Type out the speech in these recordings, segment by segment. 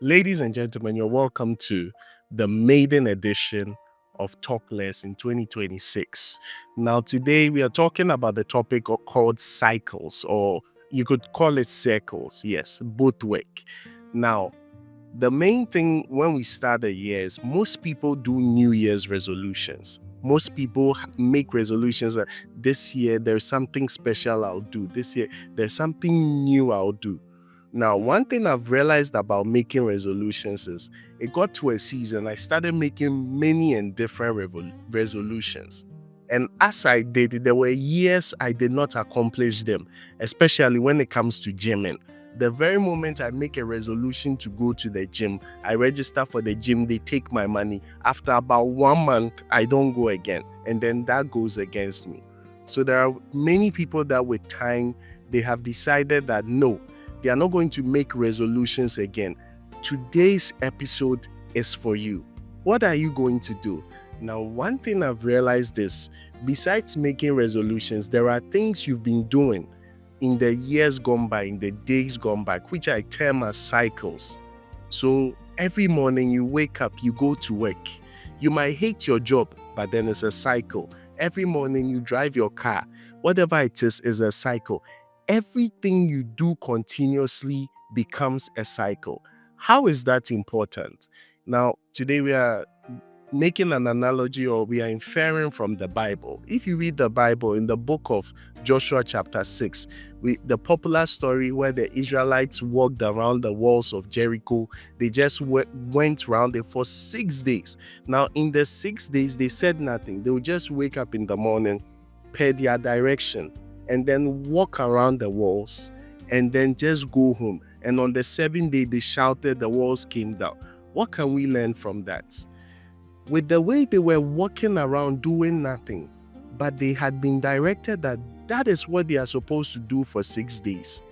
Ladies and gentlemen, you're welcome to the maiden edition of Talk Less in 2026. Now, today we are talking about the topic called cycles, or you could call it circles. Yes, both work. Now, the main thing when we start a year is most people do New Year's resolutions. Most people make resolutions that this year there's something special I'll do. This year there's something new I'll do. Now, one thing I've realized about making resolutions is it got to a season I started making many and different resolutions. And as I did, there were years I did not accomplish them, especially when it comes to gymming. The very moment I make a resolution to go to the gym, I register for the gym, they take my money. After about 1 month, I don't go again. And then that goes against me. So there are many people that with time, they have decided that no, they are not going to make resolutions again. Today's episode is for you. What are you going to do? Now, one thing I've realized is, besides making resolutions, there are things you've been doing in the years gone by, in the days gone by, which I term as cycles. So every morning you wake up, you go to work. You might hate your job, but then it's a cycle. Every morning you drive your car. Whatever it is a cycle. Everything you do continuously becomes a cycle. How is that important? Now, today we are making an analogy, or we are inferring from the Bible. If you read the Bible in the book of Joshua chapter 6, the popular story where the Israelites walked around the walls of Jericho, they just went around it for 6 days. Now, in the 6 days, they said nothing. They would just wake up in the morning, pay their direction, and then walk around the walls, and then just go home. And on the 7th day, they shouted, the walls came down. What can we learn from that? With the way they were walking around doing nothing, but they had been directed that that is what they are supposed to do for 6 days.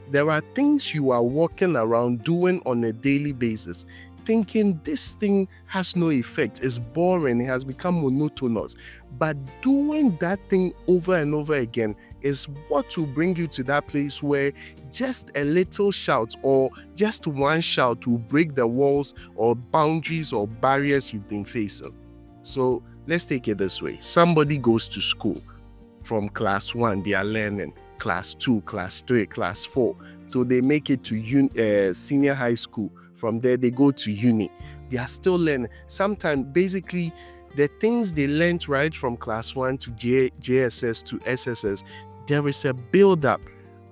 There are things you are walking around doing on a daily basis, thinking this thing has no effect, it's boring, it has become monotonous. But doing that thing over and over again is what will bring you to that place where just a little shout or just one shout will break the walls or boundaries or barriers you've been facing. So let's take it this way. Somebody goes to school. From class 1, they are learning. Class 2, class 3, class 4. So they make it to senior high school. From there, they go to uni. They are still learning. Sometimes, basically, the things they learned right from class 1 to JSS to SSS, there is a build-up.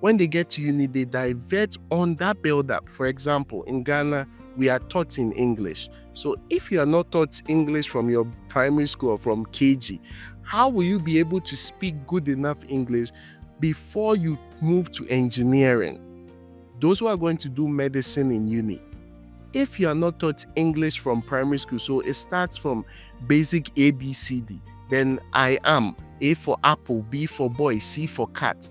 When they get to uni, they divert on that build-up. For example, in Ghana, we are taught in English. So if you are not taught English from your primary school or from KG, how will you be able to speak good enough English before you move to engineering? Those who are going to do medicine in uni, if you are not taught English from primary school, so it starts from basic ABCD, then I am, A for apple, B for boy, C for cat.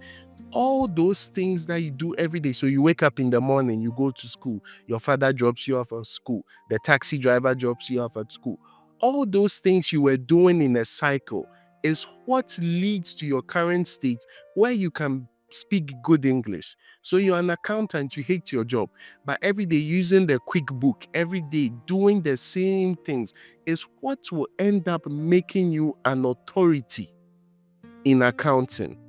All those things that you do every day. So you wake up in the morning, you go to school, your father drops you off at school, the taxi driver drops you off at school. All those things you were doing in a cycle is what leads to your current state where you can speak good English. So you're an accountant, you hate your job, but every day using the QuickBook, every day doing the same things is what will end up making you an authority in accounting.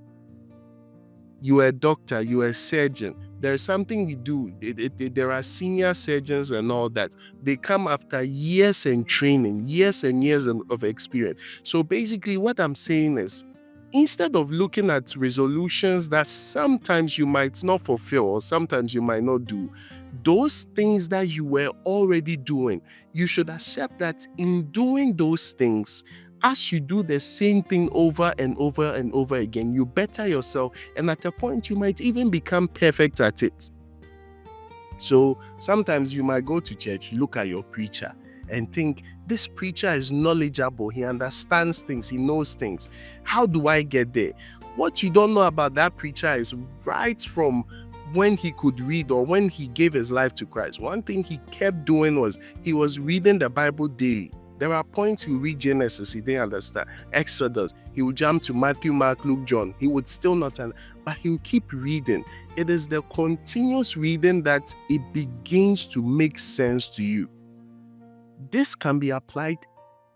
You are a doctor, you are a surgeon. There's something we do. There are senior surgeons and all that. They come after years and training, years and years of experience. So basically what I'm saying is, instead of looking at resolutions that sometimes you might not fulfill or sometimes you might not do, those things that you were already doing, you should accept that in doing those things, as you do the same thing over and over and over again, you better yourself, and at a point you might even become perfect at it. So sometimes you might go to church, look at your preacher and think, this preacher is knowledgeable, he understands things, he knows things. How do I get there? What you don't know about that preacher is right from when he could read or when he gave his life to Christ, one thing he kept doing was he was reading the Bible daily. There are points he will read Genesis, he didn't understand. Exodus, he will jump to Matthew, Mark, Luke, John. He would still not understand, but he will keep reading. It is the continuous reading that it begins to make sense to you. This can be applied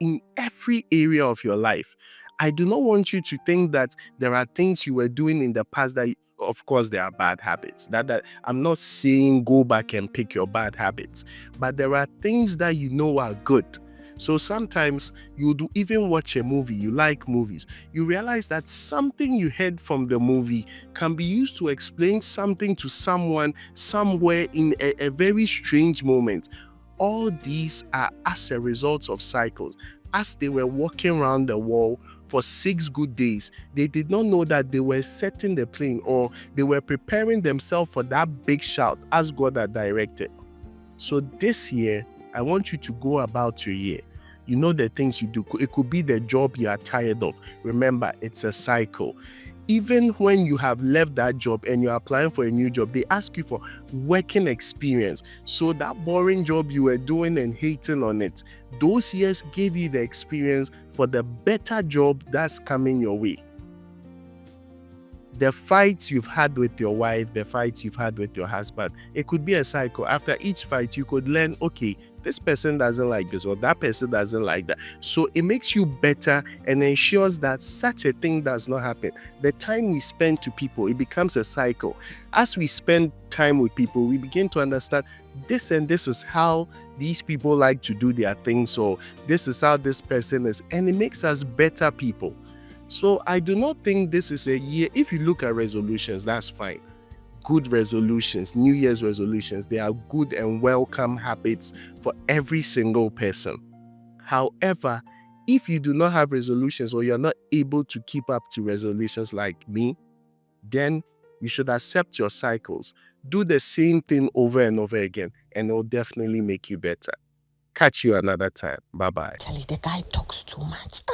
in every area of your life. I do not want you to think that there are things you were doing in the past that, of course, there are bad habits. That I'm not saying go back and pick your bad habits, but there are things that you know are good. So sometimes you do even watch a movie, you like movies, you realize that something you heard from the movie can be used to explain something to someone somewhere in a very strange moment. All these are as a result of cycles. As they were walking around the wall for 6 good days, they did not know that they were setting the plane, or they were preparing themselves for that big shout as God had directed. So this year, I want you to go about your year. You know the things you do. It could be the job you are tired of. Remember, it's a cycle. Even when you have left that job and you're applying for a new job, they ask you for working experience. So that boring job you were doing and hating on it, those years gave you the experience for the better job that's coming your way. The fights you've had with your wife, the fights you've had with your husband, it could be a cycle. After each fight, you could learn, okay, this person doesn't like this, or that person doesn't like that. So it makes you better and ensures that such a thing does not happen. The time we spend to people, it becomes a cycle. As we spend time with people, we begin to understand this, and this is how these people like to do their things, or this is how this person is, and it makes us better people. So I do not think this is a year. If you look at resolutions, that's fine. Good resolutions, New Year's resolutions, they are good and welcome habits for every single person. However, if you do not have resolutions, or you're not able to keep up to resolutions like me, then you should accept your cycles. Do the same thing over and over again, and it will definitely make you better. Catch you another time. Bye-bye. Actually, the guy talks too much.